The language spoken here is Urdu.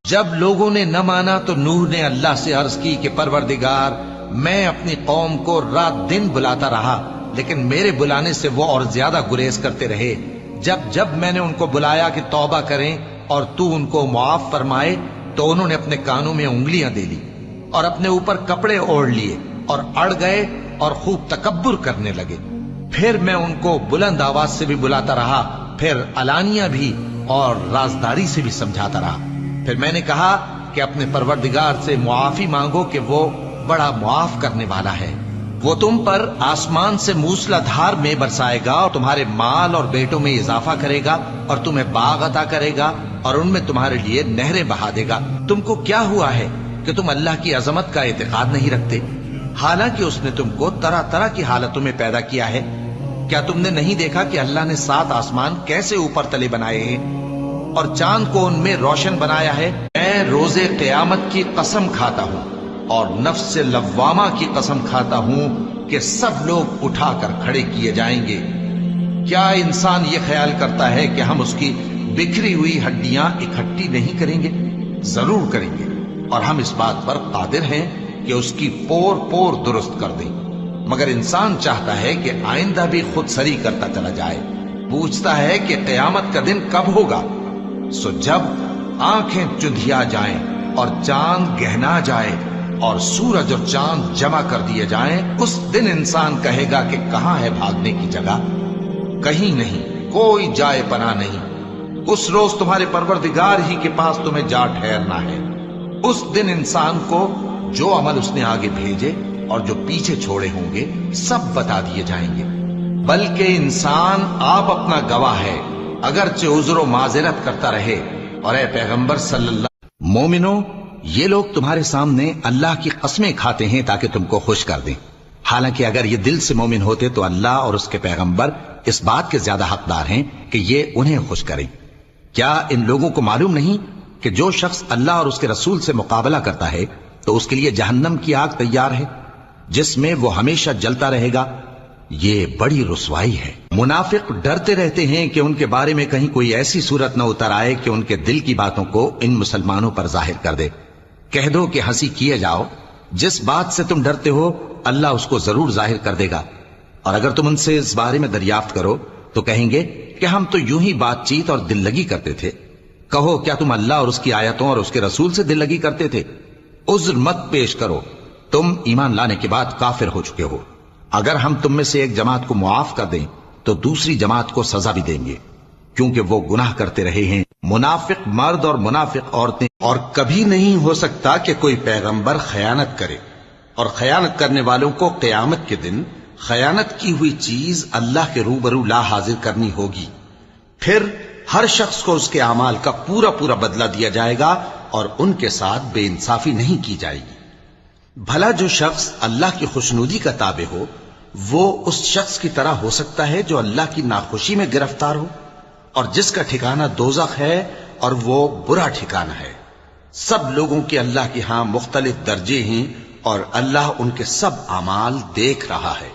جب لوگوں نے نہ مانا تو نوح نے اللہ سے عرض کی کہ پروردگار، میں اپنی قوم کو رات دن بلاتا رہا، لیکن میرے بلانے سے وہ اور زیادہ گریز کرتے رہے۔ جب میں نے ان کو بلایا کہ توبہ کریں اور تو ان کو معاف فرمائے تو انہوں نے اپنے کانوں میں انگلیاں دے لی اور اپنے اوپر کپڑے اوڑھ لیے اور اڑ گئے اور خوب تکبر کرنے لگے۔ پھر میں ان کو بلند آواز سے بھی بلاتا رہا، پھر علانیہ بھی اور رازداری سے بھی سمجھاتا رہا۔ پھر میں نے کہا کہ اپنے پروردگار سے معافی مانگو کہ وہ بڑا معاف کرنے والا ہے۔ وہ تم پر آسمان سے موسلا دھار میں برسائے گا اور تمہارے مال اور بیٹوں میں اضافہ کرے گا اور تمہیں باغ عطا کرے گا اور ان میں تمہارے لیے نہریں بہا دے گا۔ تم کو کیا ہوا ہے کہ تم اللہ کی عظمت کا اعتقاد نہیں رکھتے، حالانکہ اس نے تم کو طرح طرح کی حالتوں میں پیدا کیا ہے؟ کیا تم نے نہیں دیکھا کہ اللہ نے 7 آسمان کیسے اوپر تلے بنائے ہیں اور چاند کو ان میں روشن بنایا ہے؟ میں روز قیامت کی قسم کھاتا ہوں اور نفس لوامہ کی قسم کھاتا ہوں کہ سب لوگ اٹھا کر کھڑے کیے جائیں گے۔ کیا انسان یہ خیال کرتا ہے کہ ہم اس کی بکھری ہوئی ہڈیاں اکٹھی نہیں کریں گے؟ ضرور کریں گے، اور ہم اس بات پر قادر ہیں کہ اس کی پور پور درست کر دیں، مگر انسان چاہتا ہے کہ آئندہ بھی خود سری کرتا چلا جائے۔ پوچھتا ہے کہ قیامت کا دن کب ہوگا؟ سو جب آنکھیں چندھیا جائیں اور چاند گہنا جائے اور سورج اور چاند جمع کر دیے جائیں، اس دن انسان کہے گا کہ کہاں ہے بھاگنے کی جگہ؟ کہیں نہیں، کوئی جائے پناہ نہیں۔ اس روز تمہارے پروردگار ہی کے پاس تمہیں جا ٹھہرنا ہے۔ اس دن انسان کو جو عمل اس نے آگے بھیجے اور جو پیچھے چھوڑے ہوں گے سب بتا دیے جائیں گے، بلکہ انسان آپ اپنا گواہ ہے، اگرچہ عذر و معذرت کرتا رہے۔ اور اے پیغمبر صلی اللہ، مومنو، یہ لوگ تمہارے سامنے اللہ کی قسمیں کھاتے ہیں تاکہ تم کو خوش کر دیں، حالانکہ اگر یہ دل سے مومن ہوتے تو اللہ اور اس کے پیغمبر اس بات کے زیادہ حقدار ہیں کہ یہ انہیں خوش کریں۔ کیا ان لوگوں کو معلوم نہیں کہ جو شخص اللہ اور اس کے رسول سے مقابلہ کرتا ہے تو اس کے لیے جہنم کی آگ تیار ہے جس میں وہ ہمیشہ جلتا رہے گا؟ یہ بڑی رسوائی ہے۔ منافق ڈرتے رہتے ہیں کہ ان کے بارے میں کہیں کوئی ایسی صورت نہ اتر آئے کہ ان کے دل کی باتوں کو ان مسلمانوں پر ظاہر کر دے۔ کہہ دو کہ ہنسی کیے جاؤ، جس بات سے تم ڈرتے ہو اللہ اس کو ضرور ظاہر کر دے گا، اور اگر تم ان سے اس بارے میں دریافت کرو تو کہیں گے کہ ہم تو یوں ہی بات چیت اور دل لگی کرتے تھے۔ کہو کیا تم اللہ اور اس کی آیتوں اور اس کے رسول سے دل لگی کرتے تھے؟ عذر مت پیش کرو، تم ایمان لانے کے بعد کافر ہو چکے ہو۔ اگر ہم تم میں سے ایک جماعت کو معاف کر دیں تو دوسری جماعت کو سزا بھی دیں گے، کیونکہ وہ گناہ کرتے رہے ہیں۔ منافق مرد اور منافق عورتیں، اور کبھی نہیں ہو سکتا کہ کوئی پیغمبر خیانت کرے، اور خیانت کرنے والوں کو قیامت کے دن خیانت کی ہوئی چیز اللہ کے روبرو لا حاضر کرنی ہوگی۔ پھر ہر شخص کو اس کے اعمال کا پورا پورا بدلہ دیا جائے گا اور ان کے ساتھ بے انصافی نہیں کی جائے گی۔ بھلا جو شخص اللہ کی خوشنودی کا تابع ہو وہ اس شخص کی طرح ہو سکتا ہے جو اللہ کی ناخوشی میں گرفتار ہو، اور جس کا ٹھکانہ دوزخ ہے اور وہ برا ٹھکانہ ہے۔ سب لوگوں کے اللہ کے ہاں مختلف درجے ہیں اور اللہ ان کے سب اعمال دیکھ رہا ہے۔